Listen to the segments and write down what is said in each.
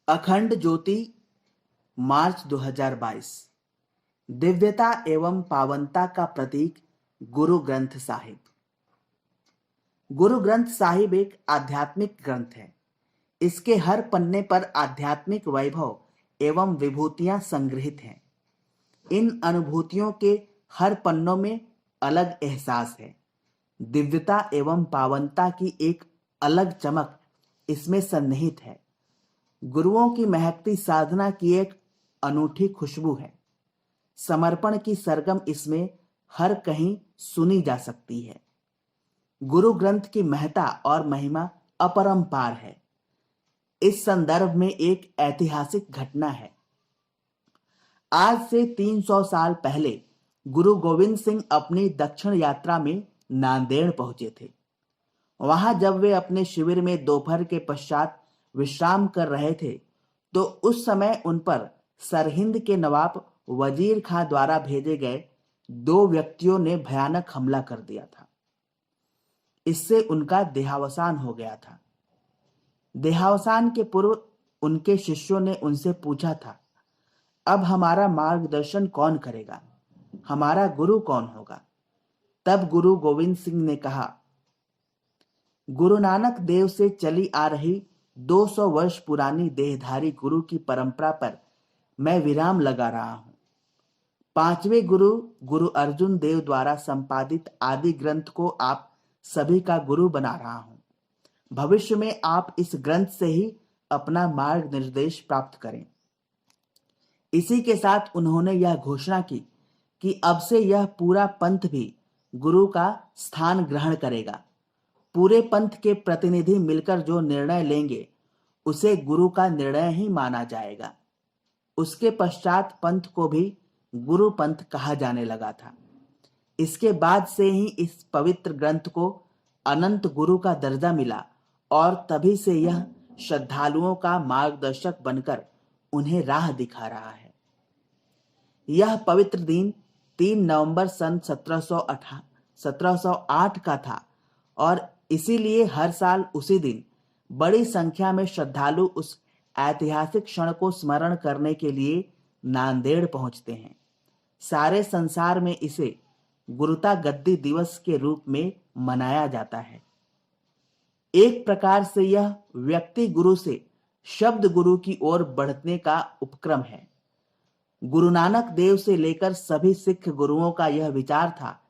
अखंड ज्योति, मार्च 2022। दिव्यता एवं पावनता का प्रतीक गुरु ग्रंथ साहिब। गुरु ग्रंथ साहिब एक आध्यात्मिक ग्रंथ है। इसके हर पन्ने पर आध्यात्मिक वैभव एवं विभूतियां संग्रहित हैं। इन अनुभूतियों के हर पन्नों में अलग एहसास है। दिव्यता एवं पावनता की एक अलग चमक इसमें सन्निहित है। गुरुओं की महकती साधना की एक अनूठी खुशबू है। समर्पण की सरगम इसमें हर कहीं सुनी जा सकती है। गुरु ग्रंथ की महत्ता और महिमा अपरंपार है। इस संदर्भ में एक ऐतिहासिक घटना है। आज से 300 साल पहले गुरु गोविंद सिंह अपनी दक्षिण यात्रा में नांदेड़ पहुंचे थे। वहां जब वे अपने शिविर में दोपहर के पश्चात विश्राम कर रहे थे तो उस समय उन पर सरहिंद के नवाब वजीर खां द्वारा भेजे गए 2 व्यक्तियों ने भयानक हमला कर दिया था। इससे उनका देहावसान हो गया था। देहावसान के पूर्व उनके शिष्यों ने उनसे पूछा था, अब हमारा मार्गदर्शन कौन करेगा? हमारा गुरु कौन होगा? तब गुरु गोविंद सिंह ने कहा, गुरु नानक देव से चली आ रही 200 वर्ष पुरानी देहधारी गुरु की परंपरा पर मैं विराम लगा रहा हूं। 5वें गुरु गुरु अर्जुन देव द्वारा संपादित आदि ग्रंथ को आप सभी का गुरु बना रहा हूं। भविष्य में आप इस ग्रंथ से ही अपना मार्ग निर्देश प्राप्त करें। इसी के साथ उन्होंने यह घोषणा की कि अब से यह पूरा पंथ भी गुरु का स्थान ग्रहण करेगा। पूरे पंथ के प्रतिनिधि मिलकर जो निर्णय लेंगे उसे गुरु का निर्णय ही माना जाएगा। उसके पश्चात पंथ को भी गुरु पंथ कहा जाने लगा था। इसके बाद से ही इस पवित्र ग्रंथ को अनंत गुरु का दर्जा मिला और तभी से यह श्रद्धालुओं का मार्गदर्शक बनकर उन्हें राह दिखा रहा है। यह पवित्र दिन 3 नवंबर सन 1708 का था और इसीलिए हर साल उसी दिन बड़ी संख्या में श्रद्धालु उस ऐतिहासिक क्षण को स्मरण करने के लिए नांदेड़ पहुंचते हैं। सारे संसार में इसे गुरुता गद्दी दिवस के रूप में मनाया जाता है। एक प्रकार से यह व्यक्ति गुरु से शब्द गुरु की ओर बढ़ने का उपक्रम है। गुरु नानक देव से लेकर सभी सिख गुरुओं का यह विचार था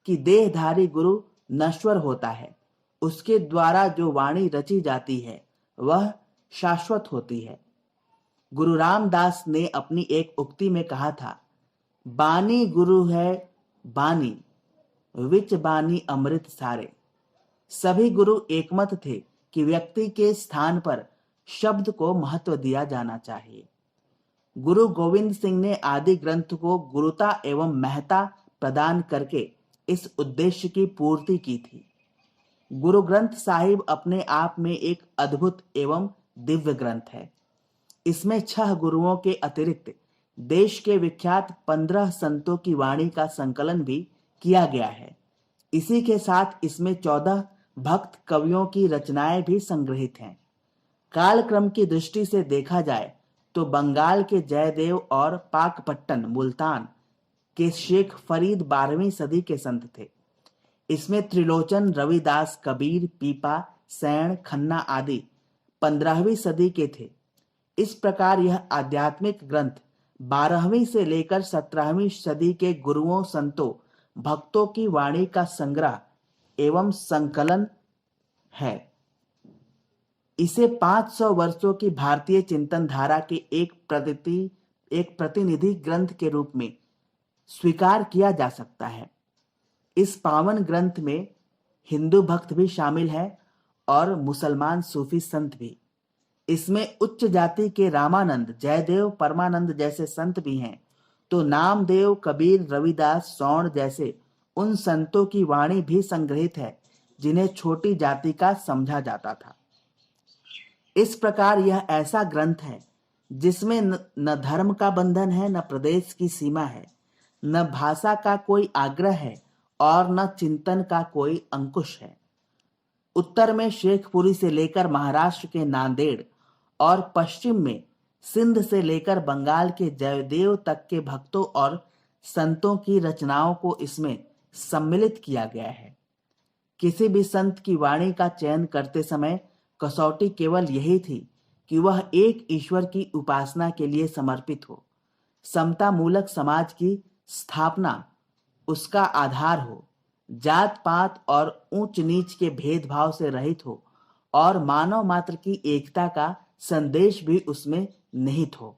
कि देहधारी गुरु नश्वर होता है, उसके द्वारा जो वाणी रची जाती है वह शाश्वत होती है। गुरु रामदास ने अपनी एक उक्ति में कहा था, बानी गुरु है बानी, विच बानी अमृत सारे। सभी गुरु एकमत थे कि व्यक्ति के स्थान पर शब्द को महत्व दिया जाना चाहिए। गुरु गोविंद सिंह ने आदि ग्रंथ को गुरुता एवं महत्ता प्रदान करके इस उद्देश्य की पूर्ति की थी। गुरु ग्रंथ साहिब अपने आप में एक अद्भुत एवं दिव्य ग्रंथ है। इसमें 6 गुरुओं के अतिरिक्त देश के विख्यात 15 संतों की वाणी का संकलन भी किया गया है। इसी के साथ इसमें 14 भक्त कवियों की रचनाएं भी संग्रहित हैं। कालक्रम की दृष्टि से देखा जाए तो बंगाल के जयदेव और पाकपट्टन मुल्तान के शेख फरीद 12वीं सदी के संत थे। इसमें त्रिलोचन, रविदास, कबीर, पीपा, सैण, खन्ना आदि 15वीं सदी के थे। इस प्रकार यह आध्यात्मिक ग्रंथ 12वीं से लेकर 17वीं सदी के गुरुओं, संतों, भक्तों की वाणी का संग्रह एवं संकलन है। इसे 500 वर्षों की भारतीय चिंतन धारा के एक प्रतिनिधि ग्रंथ के रूप में स्वीकार किया जा सकता है। इस पावन ग्रंथ में हिंदू भक्त भी शामिल हैं और मुसलमान सूफी संत भी। इसमें उच्च जाति के रामानंद, जयदेव, परमानंद जैसे संत भी हैं, तो नामदेव, कबीर, रविदास, सौण जैसे उन संतों की वाणी भी संग्रहित है जिन्हें छोटी जाति का समझा जाता था। इस प्रकार यह ऐसा ग्रंथ है जिसमें न धर्म का बंधन है, न प्रदेश की सीमा है, न भाषा का कोई आग्रह है और न चिंतन का कोई अंकुश है। उत्तर में शेखपुरी से लेकर महाराष्ट्र के नांदेड़ और पश्चिम में सिंध से लेकर बंगाल के जयदेव तक के भक्तों और संतों की रचनाओं को इसमें सम्मिलित किया गया है। किसी भी संत की वाणी का चयन करते समय कसौटी केवल यही थी कि वह एक ईश्वर की उपासना के लिए समर्पित हो, समता मूलक समाज की स्थापना उसका आधार हो, जात पात और ऊंच नीच के भेदभाव से रहित हो और मानव मात्र की एकता का संदेश भी उसमें निहित हो।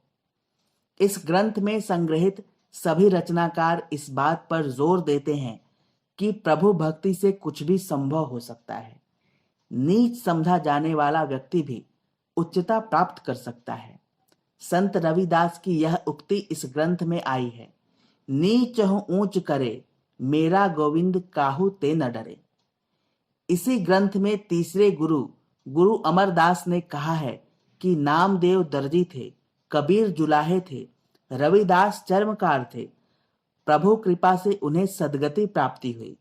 इस ग्रंथ में संग्रहित सभी रचनाकार इस बात पर जोर देते हैं कि प्रभु भक्ति से कुछ भी संभव हो सकता है। नीच समझा जाने वाला व्यक्ति भी उच्चता प्राप्त कर सकता है। संत रविदास की यह उक्ति इस ग्रंथ में आई है, नीच हूं ऊंच करे, मेरा गोविंद काहू ते न डरे। इसी ग्रंथ में तीसरे गुरु अमरदास ने कहा है कि नामदेव दर्जी थे, कबीर जुलाहे थे, रविदास चर्मकार थे, प्रभु कृपा से उन्हें सदगति प्राप्ति हुई।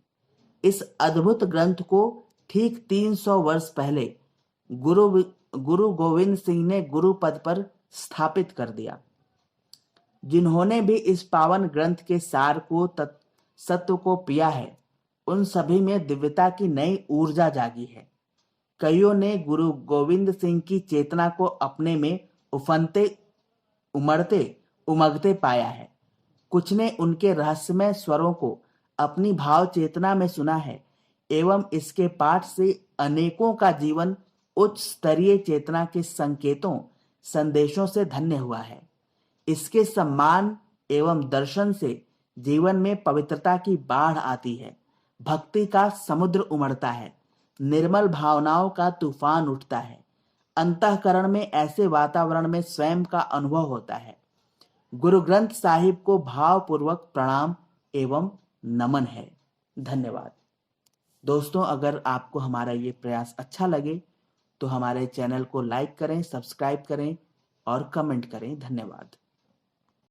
इस अद्भुत ग्रंथ को ठीक 300 वर्ष पहले गुरु गोविंद सिंह ने गुरु पद पर स्थापित कर दिया। जिन्होंने भी इस पावन ग्रंथ के सार को सत्व को पिया है, उन सभी में दिव्यता की नई ऊर्जा जागी है। कईयों ने गुरु गोविंद सिंह की चेतना को अपने में उफनते उमगते पाया है। कुछ ने उनके रहस्यमय स्वरों को अपनी भाव चेतना में सुना है एवं इसके पाठ से अनेकों का जीवन उच्च स्तरीय चेतना के संकेतों संदेशों से धन्य हुआ है। इसके सम्मान एवं दर्शन से जीवन में पवित्रता की बाढ़ आती है, भक्ति का समुद्र उमड़ता है, निर्मल भावनाओं का तूफान उठता है, अंतःकरण में ऐसे वातावरण में स्वयं का अनुभव होता है। गुरु ग्रंथ साहिब को भावपूर्वक प्रणाम एवं नमन है। धन्यवाद। दोस्तों, अगर आपको हमारा ये प्रयास अच्छा लगे तो हमारे चैनल को लाइक करें, सब्सक्राइब करें और कमेंट करें। धन्यवाद।